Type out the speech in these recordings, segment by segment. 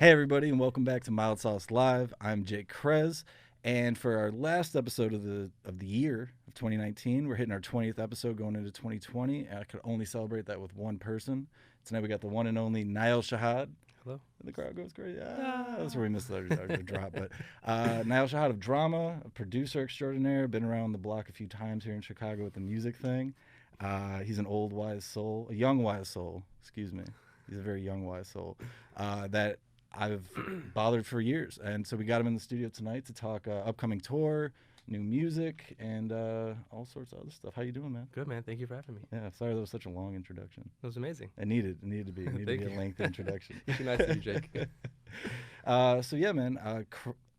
Hey everybody, and welcome back to Mild Sauce Live. I'm Jake Krez, and for our last episode of the year of 2019, we're hitting our 20th episode going into 2020. And I could only celebrate that with one person. Tonight we got the one and only Na'el Shehade. Hello. And the crowd goes crazy. That's where we missed our drop. But Na'el Shehade of Drama, a producer extraordinaire, been around the block a few times here in Chicago with the music thing. He's an old wise soul, a young wise soul. Excuse me. He's a very young wise soul that I've bothered for years, and so we got him in the studio tonight to talk upcoming tour, new music, and all sorts of other stuff. How you doing, man? Good, man. Thank you for having me. Yeah, sorry that was such a long introduction. That was amazing. It needed to be. It needed to be a lengthy introduction. Nice to you, Jake. So yeah, man.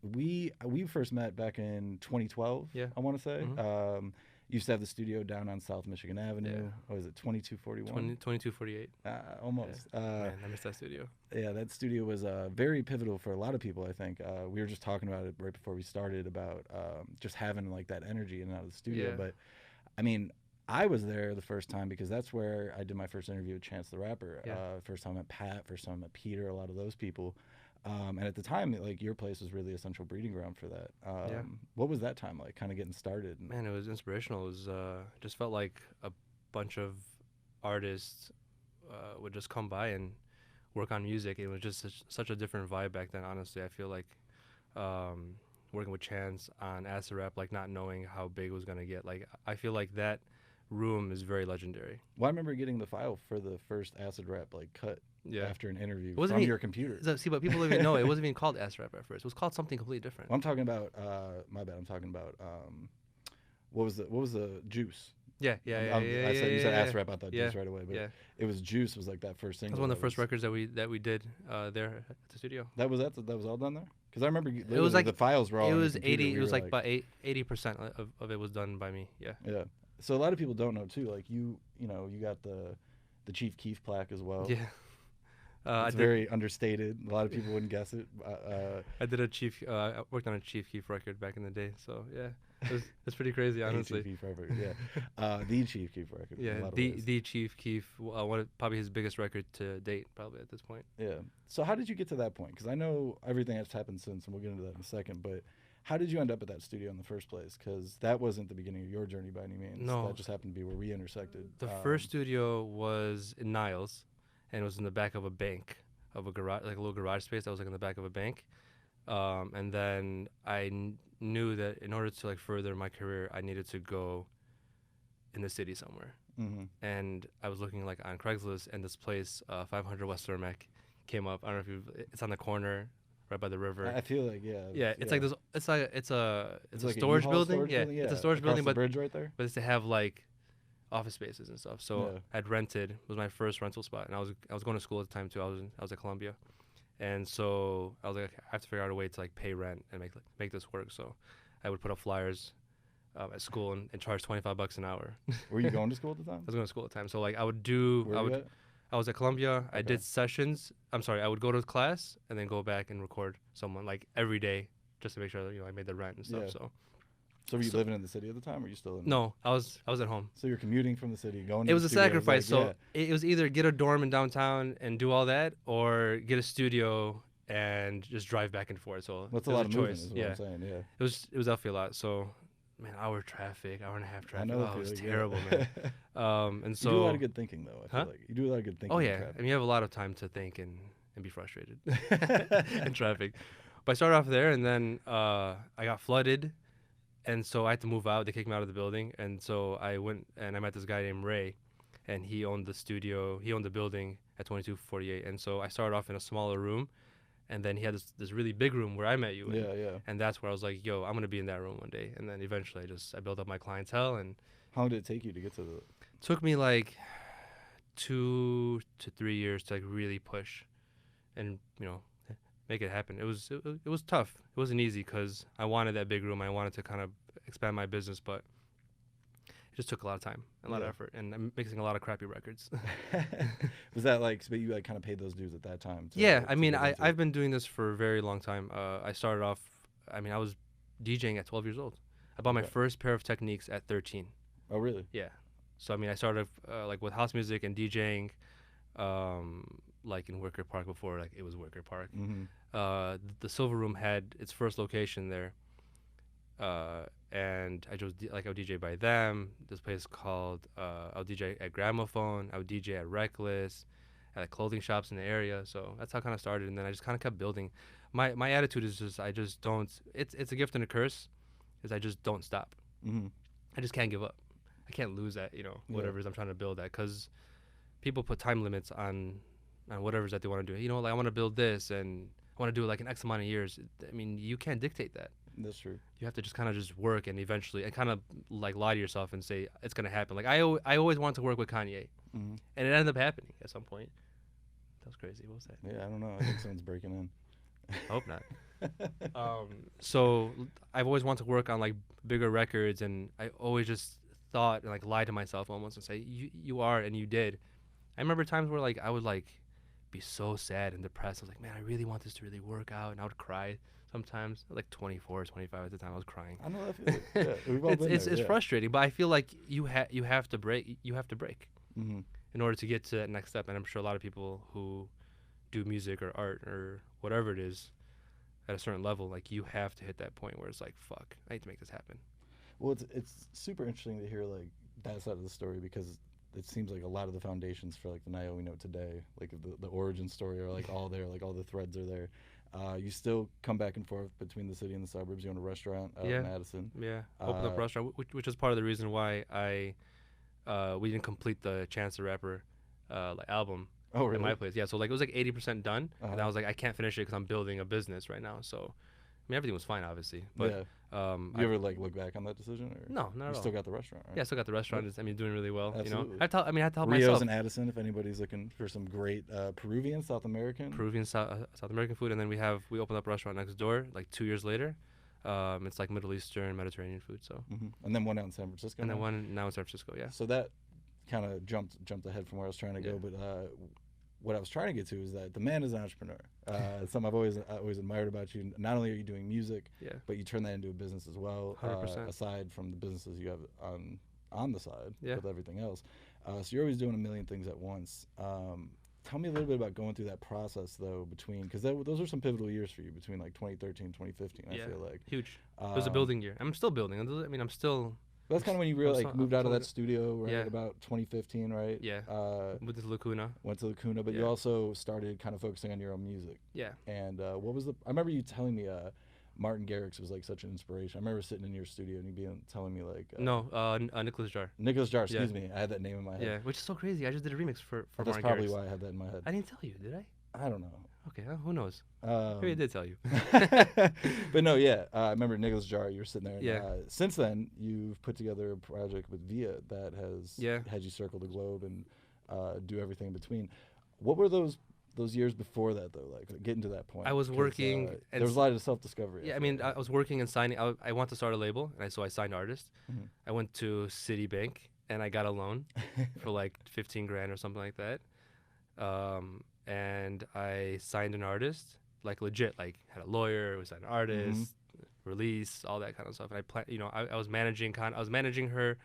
We first met back in 2012. Yeah. I want to say. Mm-hmm. Used to have the studio down on South Michigan Avenue. Yeah. What was it, 2241? 2248. Almost. Yeah. Man, I miss that studio. Yeah, that studio was very pivotal for a lot of people, I think. We were just talking about it right before we started about just having like that energy in and out of the studio. Yeah. But I mean, I was there the first time because that's where I did my first interview with Chance the Rapper. Yeah. First time I met Pat, first time I met Peter, a lot of those people. And at the time, like, your place was really a central breeding ground for that. Yeah. What was that time like, kind of getting started? Man, it was inspirational. It was just felt like a bunch of artists would just come by and work on music. It was just such a different vibe back then. Honestly, I feel like working with Chance on acid rap, like not knowing how big it was gonna get. Like I feel like that room is very legendary. Well, I remember getting the file for the first acid rap like cut. Yeah. After an interview It wasn't from even- your computer. See, but people don't even know it wasn't even called acid rap at first. It was called something completely different. Well, I'm talking about my bad. I'm talking about what was the Juice? Yeah. I said you said acid rap. I thought Yeah. Juice right away, but Yeah. it was Juice. Was like that first That single. was one of the first records that we did there at the studio. That was all done there. Because I remember It was like the files were all. it on your was computer. 80. We It was were like about 80% of it was done by me. Yeah. Yeah. So a lot of people don't know too. Like you got the Chief Keef plaque as well. Yeah. It's very understated. A lot of people wouldn't guess it. I did I worked on a Chief Keef record back in the day. So yeah, it's pretty crazy, honestly. Chief Keef record, yeah. The Chief Keef record. in a Yeah, lot of ways. the Chief Keef, one of probably his biggest record to date, probably at this point. Yeah. So how did you get to that point? Because I know everything that's happened since, and we'll get into that in a second. But how did you end up at that studio in the first place? Because that wasn't the beginning of your journey by any means. No. That just happened to be where we intersected. The first studio was in Niles, and it was in the back of a bank, of a garage, like a little garage space that was like in the back of a bank. And then I knew that in order to like further my career, I needed to go in the city somewhere. Mm-hmm. And I was looking like on Craigslist, and this place, 500 West Cermak, came up. I don't know if it's on the corner, right by the river. I feel like It's like this. It's a It's a like storage U-Haul building. storage building? It's a storage Across building, the but bridge right there. it's to have like office spaces and stuff. So Yeah. I'd rented. It was my first rental spot, and I was going to school at the time too. I was at Columbia, and so I was like, I have to figure out a way to like pay rent and make this work. So I would put up flyers at school and charge $25 an hour. Were you going to school at the time? I was going to school at the time, so like I would do. Where were you at? I was at Columbia. I Okay. did sessions. I'm sorry. I would go to class and then go back and record someone like every day just to make sure that I made the rent and stuff. Yeah. So So were you living in the city at the time, or were you still in? no, I was at home. So you're commuting from the city, going. To It the was a studio. sacrifice. Like, So it was either get a dorm in downtown and do all that, or get a studio and just drive back and forth. So That's it a was lot of moving, choice. is what Yeah, I'm saying. Yeah. it was definitely a lot. So, man, hour and a half traffic. I know the Oh, it was feeling, yeah. terrible, man. And so you do a lot of good thinking, though. I feel Huh? like you do a lot of good thinking. Oh in yeah, traffic. I mean you have a lot of time to think and be frustrated in traffic. But I started off there, and then I got flooded, and so I had to move out. They kicked me out of the building, and so I went and I met this guy named Ray, and he owned the studio. He owned the building at 2248, and so I started off in a smaller room, and then he had this really big room where I met you. In. Yeah. And that's where I was like, yo, I'm gonna be in that room one day. And then eventually I built up my clientele, and How long did it take you to get to the? took me like 2 to 3 years to like really push and make it happen. It was tough. It wasn't easy because I wanted that big room. I wanted to kind of expand my business, but it just took a lot of time and a lot of Yeah. effort, and I'm mixing a lot of crappy records. Was that like? But you like kind of paid those dues at that time. Yeah, to I mean, get into it? I've been doing this for a very long time. I started off, I mean, I was DJing at 12 years old. I bought my Okay. first pair of Techniques at 13. Oh really? Yeah. So I mean, I started like with house music and DJing, like in Wicker Park before like it was Wicker Park. Mm-hmm. The Silver Room had its first location there, and I just I would DJ by them. This place called I would DJ at Gramophone. I would DJ at Reckless, at like clothing shops in the area. So that's how it kind of started, and then I just kind of kept building. My attitude is just I just don't. It's a gift and a curse, is I just don't stop. Mm-hmm. I just can't give up. I can't lose that, whatever I'm trying to build at, because people put time limits on whatever's that they want to do. Like I want to build this and I want to do it like an X amount of years. I mean, you can't dictate that. That's true. You have to just kind of just work and eventually, and kind of like lie to yourself and say it's gonna happen. Like I always wanted to work with Kanye, Mm-hmm. and it ended up happening at some point. That was crazy. What was that? Yeah, I don't know. I think someone's breaking in. I hope not. So I've always wanted to work on like bigger records, and I always just thought and like lied to myself almost and say you are, and you did. I remember times where like I would like be so sad and depressed. I was like, man, I really want this to really work out, and I would cry sometimes. Like 24, 25 at the time, I was crying. I know that feeling. Yeah, we've all been It's there, yeah. frustrating, but I feel like you have to break. You have to break Mm-hmm. in order to get to that next step. And I'm sure a lot of people who do music or art or whatever it is at a certain level, like you have to hit that point where it's like, fuck, I need to make this happen. Well, it's super interesting to hear like that side of the story, because it seems like a lot of the foundations for like the Na'el we know today, like the origin story, are like all there, like all the threads are there. You still come back and forth between the city and the suburbs. You own a restaurant out in Addison. Yeah, opened up a restaurant, which is part of the reason why we didn't complete the Chance the Rapper like album. Oh, really? At my place. Yeah, so like it was like 80% done, and I Uh-huh. was like, I can't finish it because I'm building a business right now. So, I mean, everything was fine, obviously, but Yeah. You ever like look back on that decision, or no, not you at all. still got the restaurant, right? Yeah, I still got the restaurant. It's, I mean, doing really well. Absolutely. I had to help Rio's myself. in Addison, if anybody's looking for some great Peruvian, South American. Peruvian South American food, and then we opened up a restaurant next door like 2 years later. It's like Middle Eastern, Mediterranean food. So, Mm-hmm. And then one out in San Francisco. and then now? one now in San Francisco. Yeah. So that kind of jumped ahead from where I was trying to go, but what I was trying to get to is that the man is an entrepreneur. Something I've always admired about you. Not only are you doing music, Yeah. but you turn that into a business as well. 100%. Aside from the businesses you have on the side Yeah. with everything else, so you're always doing a million things at once. Tell me a little bit about going through that process though, because those are some pivotal years for you, between like 2013 2015. I feel like Huge. It was a building year. I'm still building. I mean, I'm still. that's kind of when you really I'm moved out of so- that studio, right? Yeah. About 2015, right? Yeah. With this lacuna. Went to Lacuna, but you Yeah. also started kind of focusing on your own music. Yeah. And what was I remember you telling me Martin Garrix was like such an inspiration. I remember sitting in your studio and you telling me like No, Nicholas Jar. Nicholas Jar, Yeah. excuse me. I had that name in my head. Yeah, which is so crazy. I just did a remix for That's Martin probably Garrix. why I had that in my head. I didn't tell you, did I? I don't know. Okay, who knows? Maybe I did tell you. But no, yeah. I remember Nicholas Jar, you were sitting there. And, Yeah. Since then, you've put together a project with Via that has Yeah. had you circle the globe and do everything in between. What were those years before that, though, like getting to that point? I was 'Cause, working there was a lot of self-discovery. Yeah, I mean, I was working and signing. I want to start a label, and so I signed artists. Mhm. I went to Citibank, and I got a loan for like 15 grand or something like that. And I signed an artist, like legit, like had a lawyer, we signed an artist, release, all that kind of stuff. And I was managing her,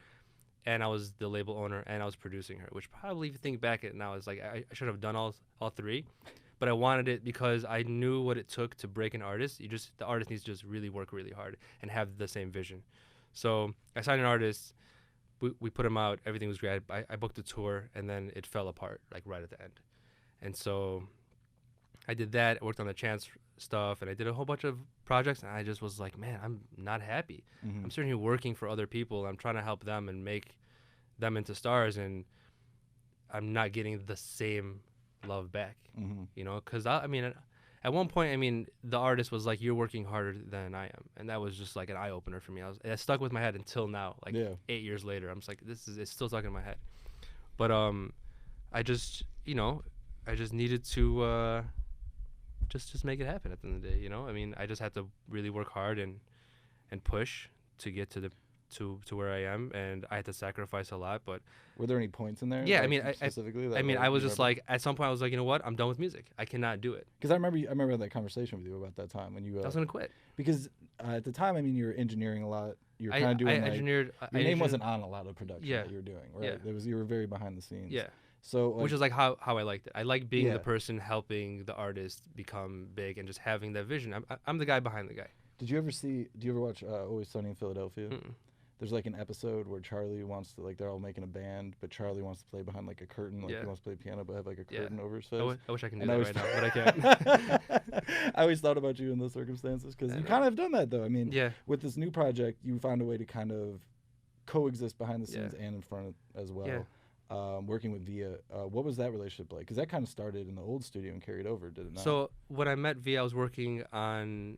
and I was the label owner, and I was producing her. Which probably, if you think back at it now, is like I should have done all three, but I wanted it because I knew what it took to break an artist. The artist needs to just really work really hard and have the same vision. So I signed an artist. We put him out. Everything was great. I booked a tour, and then it fell apart like right at the end. And so I did that. I worked on the Chance stuff, and I did a whole bunch of projects. And I just was like, man, I'm not happy. Mhm. I'm sitting here working for other people. I'm trying to help them and make them into stars, and I'm not getting the same love back. Mhm. Because I mean, at one point, I mean, the artist was like, "You're working harder than I am," and that was just like an eye opener for me. It stuck with my head until now, like Yeah. 8 years later. I'm just like, it's still stuck in my head. But I just I just needed to just make it happen at the end of the day. I mean, I just had to really work hard and push to get to where I am, and I had to sacrifice a lot. But Were there any points in there? yeah, I like, mean, specifically. I was just like, at some point, I was like, you know what? I'm done with music. I cannot do it. because I remember that conversation with you about that time when you I was gonna quit. because at the time, I mean, you were engineering a lot. You were I kind of doing engineered. your name wasn't on a lot of production Yeah. that you were doing, right? Yeah. You were very behind the scenes. Yeah. So which is like how I liked it. I like being Yeah. the person helping the artist become big and just having that vision. I'm the guy behind the guy. do you ever watch Always Sunny in Philadelphia? Mm-mm. There's like an episode where Charlie wants to, like, they're all making a band, but Charlie wants to play behind like a curtain, like Yeah. he wants to play piano, but have like a Yeah. curtain over his I, face. I wish I can do And I that always right now, but I can't. I always thought about you in those circumstances because I you know. kind of have done that though. I mean, Yeah. with this new project, you found a way to kind of coexist behind the scenes Yeah. and in front as well. Yeah. Working with Via, what was that relationship like? Because that kind of started in the old studio and carried over, did it not? So when I met V, I was working on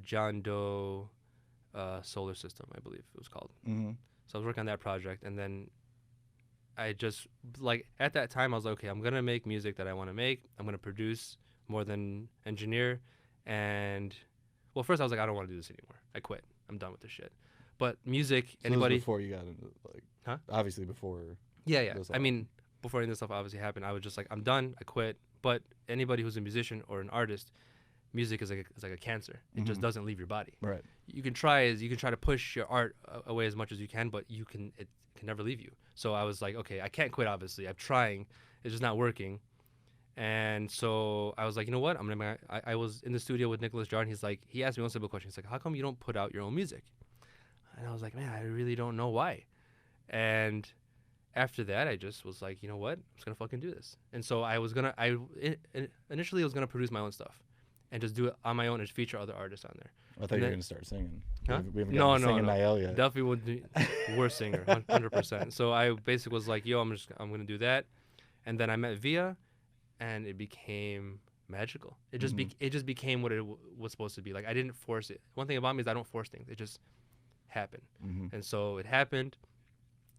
John Doe solar system, I believe it was called. Mm-hmm. So I was working on that project, and then I just, like, at that time I was like, okay, I'm gonna make music that I want to make. I'm gonna produce more than engineer, and well, first I was like, I don't want to do this anymore. I quit. I'm done with this shit. But music, So this was anybody? before you got into, like, Huh? obviously before. Yeah. this I mean, before any of this stuff obviously happened, I was just like, I'm done. I quit. But anybody who's a musician or an artist, music is like a cancer. It just Mhm. doesn't leave your body. Right. You can try to push your art away as much as you can, but it can never leave you. So I was like, okay, I can't quit. Obviously, I'm trying. It's just not working. And so I was like, you know what? I was in the studio with Nicholas Jordan. He asked me one simple question. He's like, how come you don't put out your own music? And I was like, man, I really don't know why. And after that, I just was like, you know what? I'm just gonna fucking do this. And so initially I was gonna produce my own stuff, and just do it on my own and feature other artists on there. I thought you were going to start singing. Huh? We haven't No, gotten to no, singing no. Na'el yet. Definitely would be worst singer, 100%. So I basically was like, yo, I'm gonna do that. And then I met Via, and it became magical. It just it just became what it was supposed to be. Like, I didn't force it. One thing about me is I don't force things. It just happened. Mm-hmm. And so it happened.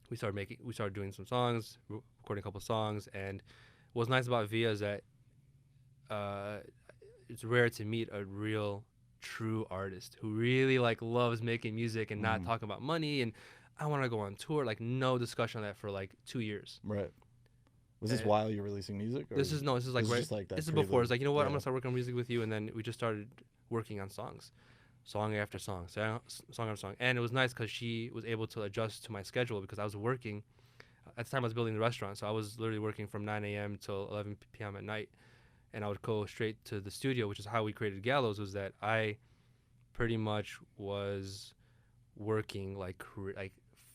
We started doing some songs, recording a couple songs. And what's nice about Via is that it's rare to meet a real true artist who really like loves making music and not talking about money and I want to go on tour. Like, no discussion on that for like 2 years. Right. Was this while you were releasing music? Or This is like this is right. just like that This is before. It's like, you know what? I'm yeah. gonna start working on music with you, and then we just started working on songs, song after song, song after song, and it was nice because she was able to adjust to my schedule because I was working. At the time, I was building the restaurant, so I was literally working from 9 a.m. till 11 p.m. at night, and I would go straight to the studio, which is how we created Gallows. Was that I pretty much was working like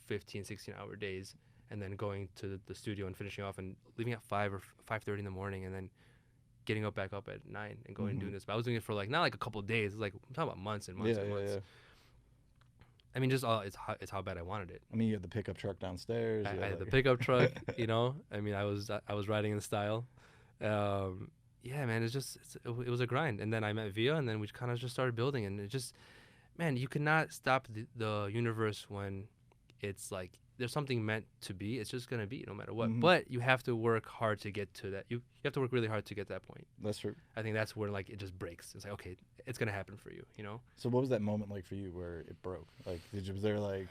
15, 16-hour days, and then going to the studio and finishing off and leaving at 5 or 5:30 in the morning, and then getting back up at 9 and going and doing this. But I was doing it for like not like a couple of days. It's like, I'm talking about months and months and months. Yeah. I mean, just it's how bad I wanted it. I mean, you had the pickup truck downstairs. I had the pickup truck, you know. I mean, I was riding in style. Yeah, man, it was a grind. And then I met Via, and then we kind of just started building. And it just, man, you cannot stop the universe when it's like there's something meant to be. It's just gonna be no matter what. But you have to work hard to get to that. You have to work really hard to get to that point. That's true. I think that's where like it just breaks. It's like, okay, it's gonna happen for you, you know. So what was that moment like for you where it broke? Like, was there like,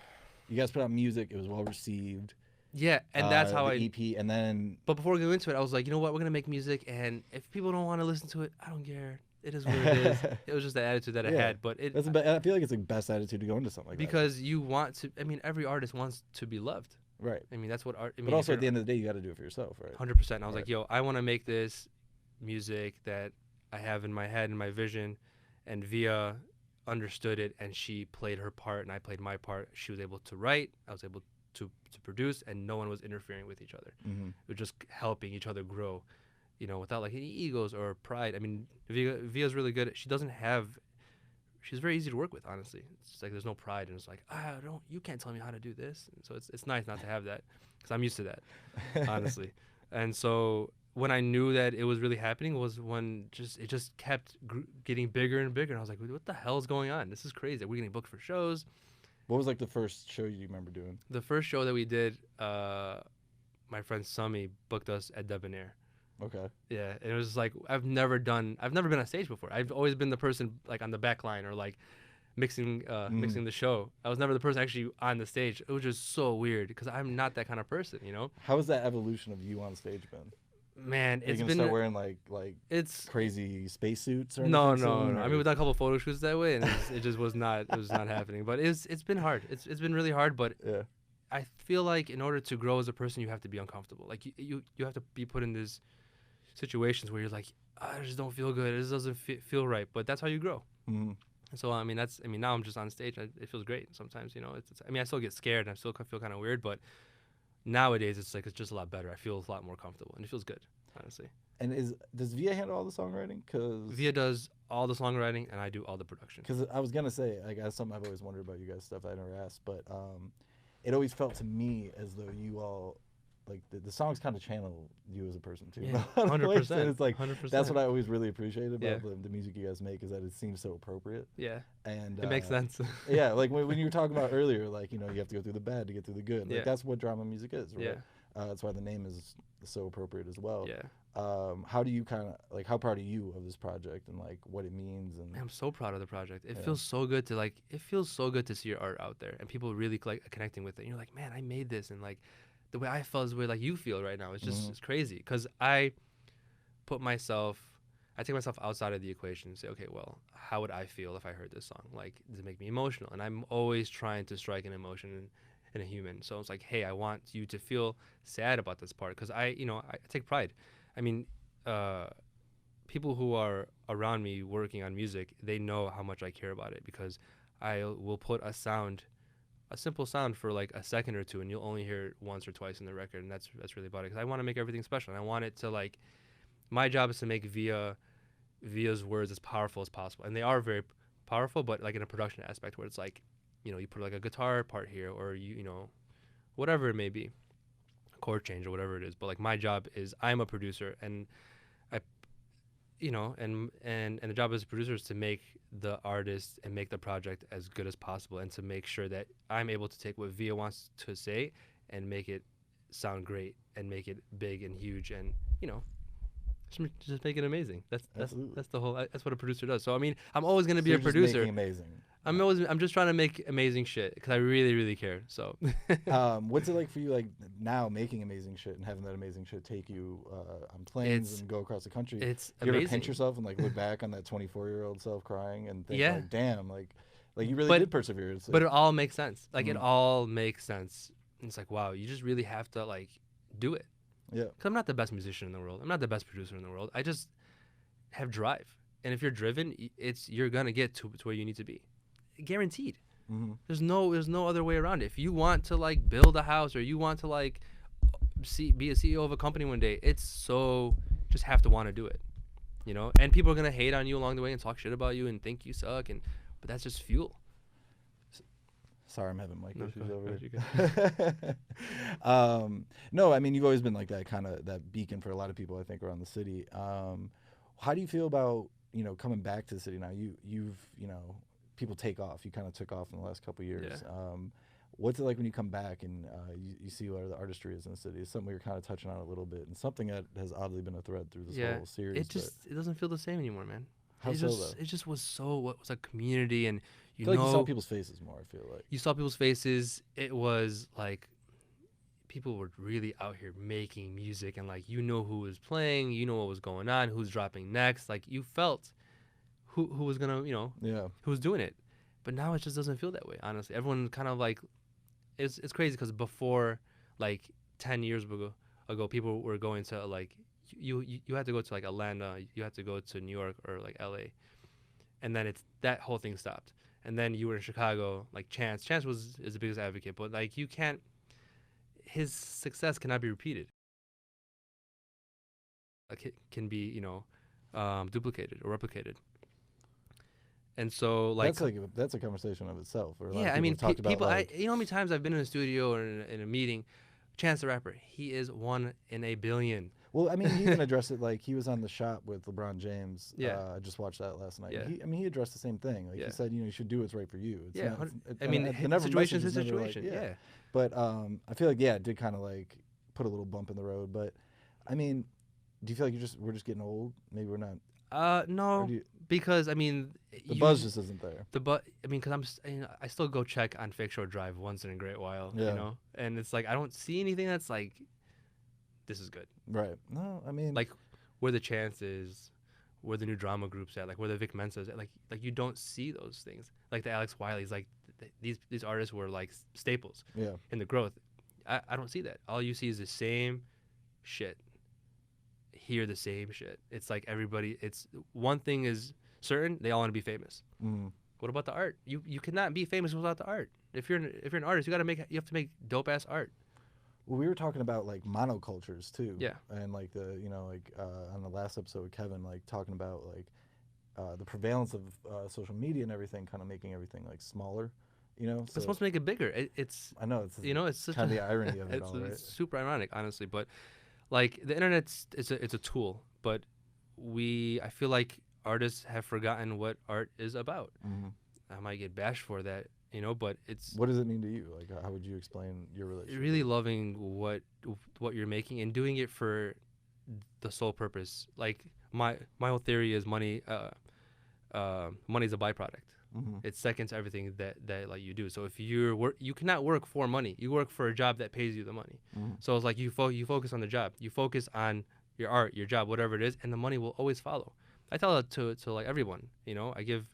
you guys put out music, it was well received. Yeah, and that's how the EP, and then. But before we go into it, I was like, you know what, we're gonna make music, and if people don't want to listen to it, I don't care. It is what it is. It was just the attitude that I had, but I feel like it's the best attitude to go into something like that. Because you want to. I mean, every artist wants to be loved. Right. I mean, that's what art. I mean, but also at the end of the day, you got to do it for yourself, right? 100%. And I was like, yo, I want to make this music that I have in my head and my vision, and Via understood it, and she played her part, and I played my part. She was able to write. I was able to produce, and no one was interfering with each other. We were just helping each other grow, you know, without like any egos or pride. I mean, Via's really good. She's very easy to work with, honestly. It's like there's no pride, and it's like, you can't tell me how to do this. And so it's nice not to have that, because I'm used to that, honestly. And so when I knew that it was really happening was when it just kept getting bigger and bigger, and I was like, what the hell is going on? This is crazy. We're getting booked for shows. What was like the first show you remember doing? The first show that we did, my friend Sami booked us at Debonair. Okay. Yeah, and it was like I've never been on stage before. I've always been the person like on the back line or like mixing the show. I was never the person actually on the stage. It was just so weird because I'm not that kind of person, you know. How has that evolution of you on stage been? Man, it's been start wearing like it's crazy spacesuits or no. Soon, or? I mean, we've done a couple photo shoots that way, and it just was not happening. But it's been hard. It's been really hard. But yeah. I feel like in order to grow as a person, you have to be uncomfortable. Like you have to be put in these situations where you're like, I just don't feel good. This doesn't feel right. But that's how you grow. Mm-hmm. And so I mean, now I'm just on stage. It feels great sometimes. You know, I mean, I still get scared and I still feel kind of weird, but nowadays it's just a lot better. I feel a lot more comfortable and it feels good, honestly. And does Via handle all the songwriting? Via does all the songwriting and I do all the production. Because I was gonna say, like, that's something I've always wondered about you guys' stuff. I never asked, but it always felt to me as though you all, like, the songs kind of channel you as a person too. Yeah, In a way. 100%. And it's like 100%. that's what I always really appreciated about Yeah. the music you guys make, is that it seems so appropriate. Yeah, And it makes sense. Yeah, like when you were talking about earlier, like, you know, you have to go through the bad to get through the good. Like, Yeah. that's what drama music is, right? Yeah. That's why the name is so appropriate as well. Yeah. How do you kind of, like, how proud are you of this project and like what it means? And I'm so proud of the project. It Yeah. feels so good to see your art out there and people really like connecting with it. And you're like, man, I made this, and like the way I felt is the way like you feel right now. It's just it's crazy because I take myself outside of the equation and say, okay, well, how would I feel if I heard this song? Like, does it make me emotional? And I'm always trying to strike an emotion in a human. So it's like, hey, I want you to feel sad about this part because I take pride. I mean, people who are around me working on music, they know how much I care about it because I will put a simple sound for like a second or two, and you'll only hear it once or twice in the record, and that's really about it. Because I want to make everything special, and I want it to like, my job is to make Via's words as powerful as possible, and they are very powerful, but like in a production aspect where it's like, you know, you put like a guitar part here, or you know, whatever it may be, chord change or whatever it is. But like my job is, I'm a producer, and and the job as a producer is to make the artist and make the project as good as possible, and to make sure that I'm able to take what Via wants to say and make it sound great and make it big and huge, and you know, just make it amazing. That's the whole. That's what a producer does. So I mean, I'm always gonna be a producer. Making amazing. I'm just trying to make amazing shit because I really, really care. So, what's it like for you, like now making amazing shit and having that amazing shit take you on planes and go across the country? It's you amazing. Ever pinch yourself and like look back on that 24-year-old self crying and think, Yeah. like, damn, like you really did persevere. It's but like, it all makes sense. Like it all makes sense. And it's like, wow, you just really have to like do it. Yeah. Because I'm not the best musician in the world. I'm not the best producer in the world. I just have drive. And if you're driven, you're gonna get to where you need to be. Guaranteed. Mm-hmm. There's no other way around it. If you want to like build a house, or you want to like be a CEO of a company one day, just have to want to do it, you know. And people are gonna hate on you along the way and talk shit about you and think you suck, but that's just fuel. Sorry, I'm having mic issues over here. No, I mean, you've always been like that beacon for a lot of people, I think, around the city. How do you feel about, you know, coming back to the city now? You've you know, people take off. You kind of took off in the last couple of years. Yeah. What's it like when you come back and you see where the artistry is in the city? It's something we were kind of touching on a little bit, and something that has oddly been a thread through this whole series. It doesn't feel the same anymore, man. How so, though? It just was a community, and I feel like you saw people's faces more. I feel like you saw people's faces. It was like people were really out here making music, and like, you know who was playing, you know what was going on, who's dropping next. Like, you felt who was gonna, you know, who was doing it. But now it just doesn't feel that way, honestly. Everyone kind of like, it's crazy because before, like 10 years ago, people were going to like, you had to go to like Atlanta, you had to go to New York or like LA, and then that whole thing stopped. And then you were in Chicago, like Chance is the biggest advocate, but like his success cannot be repeated. Like, it can be, you know, duplicated or replicated. And so like that's a conversation of itself. Yeah, I mean, people. You know how many times I've been in a studio or in a meeting, Chance the Rapper, he is 1 in a billion. Well, I mean, he even addressed it. Like, he was on The Shop with LeBron James. Yeah. I just watched that last night. Yeah. He addressed the same thing. Like, he said, you know, you should do what's right for you. It's not, I mean, his situation is his situation. Like, yeah. But I feel like, it did kind of like put a little bump in the road. But I mean, do you feel like we're just getting old? Maybe we're not. No, because I mean, the buzz just isn't there. I mean, because I still go check on Fake Shore Drive once in a great while, you know, and it's like I don't see anything that's like, this is good. Right. No, I mean, like where the Chance is, where the new drama group's at, like where the Vic Mensa's at, like you don't see those things. Like the Alex Wiley's, like these artists were like staples Yeah. in the growth. I don't see that. All you see is the same shit. Hear the same shit. It's like everybody. It's one thing is certain. They all want to be famous. Mm. What about the art? You cannot be famous without the art. If you're an artist, you have to make dope ass art. Well, we were talking about like monocultures too. Yeah. And like on the last episode with Kevin, like talking about like the prevalence of social media and everything, kind of making everything like smaller. It's supposed to make it bigger. It's I know it's it's such kind of the irony of it it's, all, right? it's super ironic, honestly. But like the internet's it's a tool, but I feel like artists have forgotten what art is about. Mm-hmm. I might get bashed for that, but it's What does it mean to you? Like, how would you explain your relationship? really loving what you're making and doing it for the sole purpose. Like my whole theory is money. Money's a byproduct. Mm-hmm. It's second to everything that like you do. So if you cannot work for money. You work for a job that pays you the money. Mm-hmm. So it's like you focus on the job. You focus on your art, your job, whatever it is, and the money will always follow. I tell that to like everyone. I give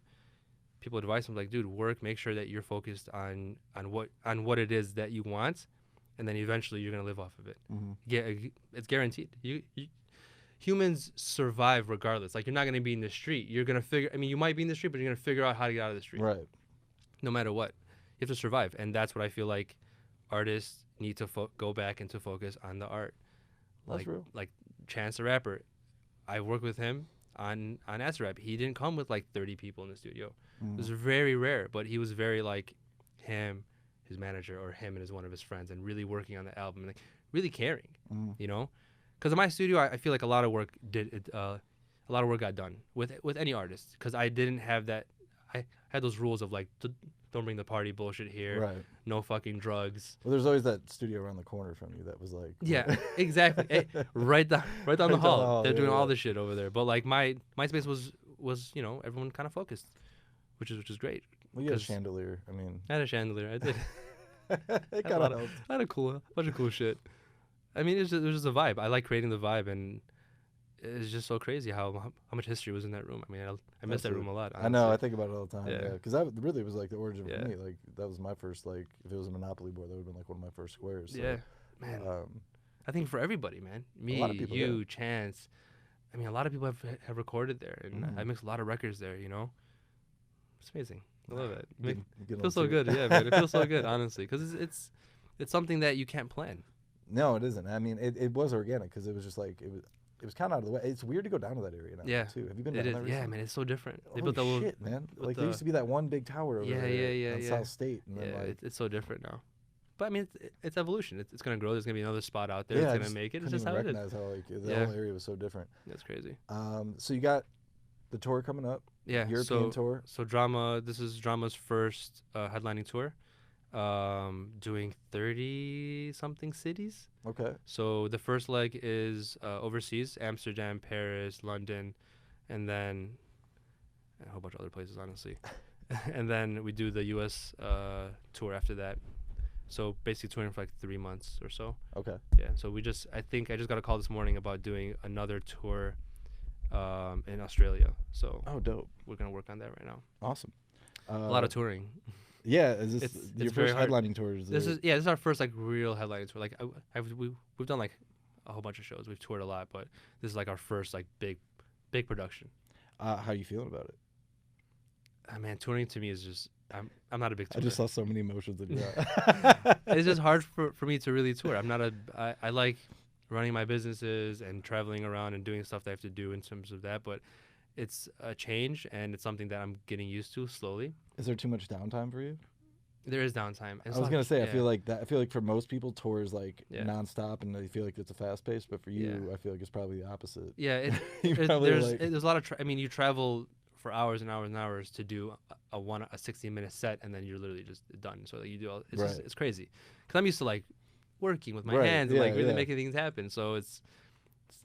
people advice. I'm like, dude, work. Make sure that you're focused on what it is that you want, and then eventually you're gonna live off of it. Mm-hmm. It's guaranteed. Humans survive regardless. Like, you're not gonna be in the street. You're gonna figure. I mean, you might be in the street, but you're gonna figure out how to get out of the street. Right. No matter what, you have to survive, and that's what I feel like artists need to go back into focus on the art. That's real. Like Chance the Rapper, I worked with him on Acid Rap. He didn't come with like 30 people in the studio. Mm-hmm. It was very rare, but he was very like him, his manager, or him and one of his friends, and really working on the album, and like really caring. Mm-hmm. Because in my studio, I feel like a lot of work got done with any artist. Because I didn't have that. I had those rules of like, don't bring the party bullshit here. Right. No fucking drugs. Well, there's always that studio around the corner from you that was like. Yeah, exactly. Right down the hall. They're doing all yeah. this shit over there. But like my space was everyone kind of focused, which is great. Well, you had a chandelier. I mean. I had a chandelier. I did. It kind of helped. I had a bunch of cool shit. I mean, it was just a vibe. I like creating the vibe, and it's just so crazy how much history was in that room. I mean, I miss that room a lot. Honestly. I know. I think about it all the time. Yeah. Yeah. Because that really was like the origin Yeah. for me. Like, that was my first, like, if it was a Monopoly board, that would have been like one of my first squares. So, Yeah, man. I think for everybody, man. Me, lot of people, you, yeah. Chance. I mean, a lot of people have recorded there, and I mixed a lot of records there. It's amazing. I love it. It feels so good. Yeah, man. It feels so good, honestly, because it's something that you can't plan. No, it isn't. I mean, it was organic because it was just like it was kind of out of the way. It's weird to go down to that area now. Yeah, too. Have you been down there recently? Yeah, man. It's so different. They Holy built that little shit, man! Like there used to be that one big tower over there on South State, and then like it's so different now. But I mean, it's evolution. It's gonna grow. There's gonna be another spot out there. yeah, It's gonna make it. It's just how it is. recognize how like the whole area was so different. That's crazy. So you got the tour coming up. Yeah, European tour. So Drama. This is Drama's first headlining tour. Doing 30 something cities. Okay. So the first leg is overseas: Amsterdam, Paris, London, and then a whole bunch of other places, honestly. And then we do the U.S. Tour after that. So basically touring for like 3 months or so. Okay. Yeah. So I think I just got a call this morning about doing another tour in Australia. So dope. we're gonna work on that right now. Awesome. A lot of touring. Yeah, is this your it's very first hard. headlining tour? This is our first like real headlining tour. Like we've done like a whole bunch of shows. We've toured a lot, but this is like our first like big production. How are you feeling about it? Man, touring to me is just I'm not a big tourer. I just saw so many emotions in your It's just hard for me to really tour. I'm not I like running my businesses and traveling around and doing stuff that I have to do in terms of that, but it's a change, and it's something that I'm getting used to slowly. Is there too much downtime for you? There is downtime. I was gonna say, I feel like for most people, tour is like nonstop, and they feel like it's a fast pace. But for you, I feel like it's probably the opposite. Yeah, there's a lot of. I mean, you travel for hours and hours and hours to do a 60-minute set, and then you're literally just done. So you do all. It's crazy. Because I'm used to like working with my hands and like really making things happen. So it's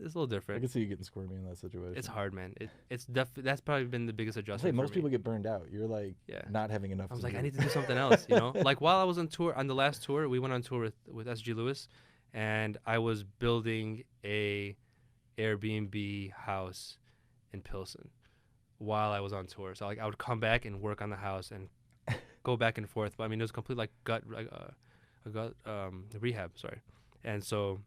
a little different. I can see you getting squirmy in that situation. It's hard, man. That's probably been the biggest adjustment. Most people get burned out. You're like not having enough. I was like, I need to do something else, Like while I was on tour, on the last tour, we went on tour with SG Lewis, and I was building a Airbnb house in Pilsen while I was on tour. So like I would come back and work on the house and go back and forth. But I mean, it was complete like gut rehab. Sorry, and so,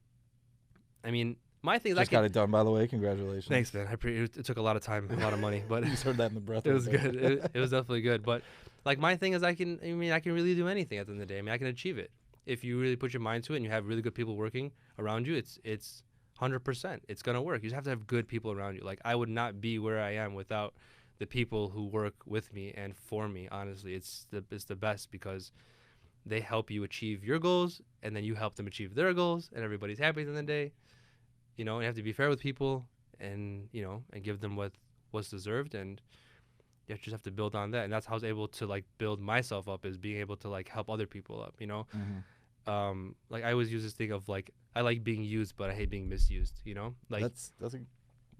I mean, my thing is Just got it done, by the way. Congratulations. Thanks, man. It took a lot of time, a lot of money, but You just heard that in the breath. it was good. It was definitely good. But like my thing is, I can really do anything at the end of the day. I mean, I can achieve it if you really put your mind to it and you have really good people working around you. It's 100%. It's gonna work. You just have to have good people around you. Like I would not be where I am without the people who work with me and for me. Honestly, it's the best because they help you achieve your goals, and then you help them achieve their goals, and everybody's happy at the end of the day. You know, you have to be fair with people, and and give them what's deserved, and you just have to build on that. And that's how I was able to like build myself up, is being able to like help other people up. Mm-hmm. Like I always use this thing of like I like being used, but I hate being misused. Like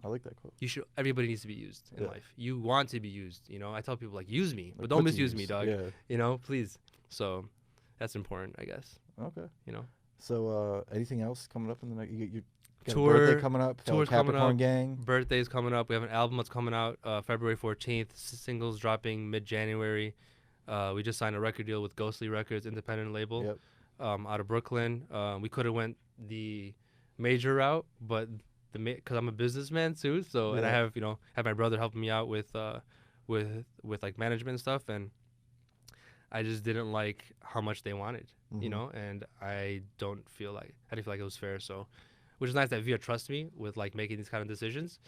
I like that quote. Everybody needs to be used in life. You want to be used. I tell people like use me, but Like, don't put to misuse me, use. dog. Yeah. Please. So that's important, I guess. Okay. So anything else coming up in the next? You got Tour, a birthday coming up. tours Capricorn coming up. Gang. Birthday's coming up. We have an album that's coming out February 14th. Singles dropping mid-January. We just signed a record deal with Ghostly Records, independent label, Yep. out of Brooklyn. We could have went the major route, but because I'm a businessman too, so and I Yeah. have my brother helping me out with like management and stuff, and I just didn't like how much they wanted, Mhm. and I didn't feel like it was fair. So, which is nice that Via trusts me with like making these kind of decisions,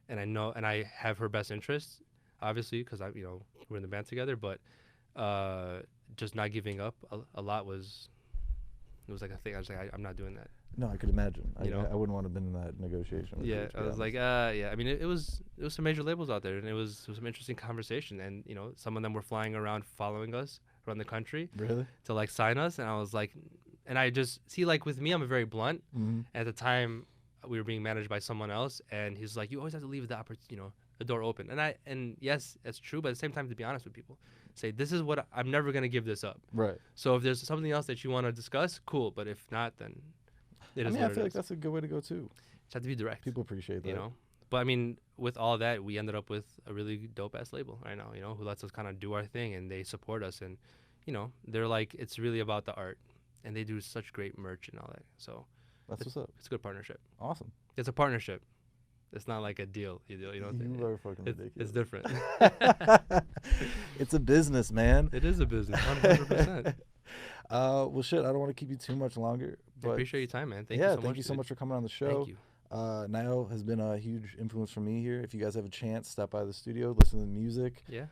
and I have her best interests, obviously, because we're in the band together. But just not giving up a lot was like a thing. I was like, I'm not doing that. No, I could imagine. You know? I wouldn't want to have been in that negotiation. With you, Yeah, to I be was like, honest. yeah. I mean, it was some major labels out there, and it was some interesting conversation, and some of them were flying around, following us around the country Really? to like sign us, and I was like, and I just see like with me, I'm very blunt. Mm-hmm. At the time, we were being managed by someone else, and he's like, you always have to leave the door open, and yes, that's true, but at the same time, to be honest with people, say this is what I'm never gonna give this up. Right. So if there's something else that you want to discuss, cool, but if not, then it is I what feel it like is. that's a good way to go too. Just have to be direct. People appreciate that. But I mean, with all that, we ended up with a really dope ass label right now, who lets us kind of do our thing, and they support us, and they're like, it's really about the art, and they do such great merch and all that. So That's what's up. it's a good partnership. Awesome. It's a partnership. It's not like a deal. You know what I'm saying? You are fucking ridiculous. It's different. It's a business, man. It is a business, 100%. Well, shit. I don't want to keep you too much longer. I But appreciate your time, man. Thank you so much. Thank you so dude. much for coming on the show. Thank you. Na'el has been a huge influence for me here. If you guys have a chance, stop by the studio, listen to the music. Yeah.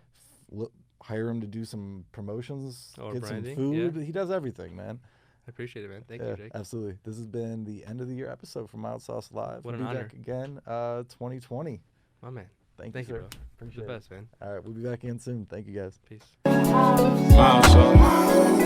Hire him to do some promotions, Or get branding, some food. yeah. He does everything, man. I appreciate it, man. Thank you, Jake. Absolutely. This has been the end of the year episode from Mild Sauce Live. What We'll an be honor. back again 2020. My man. Thank You, you, sir. bro. Appreciate You're the it. best, man. All right, we'll be back again soon. Thank you, guys. Peace. Mild Sauce.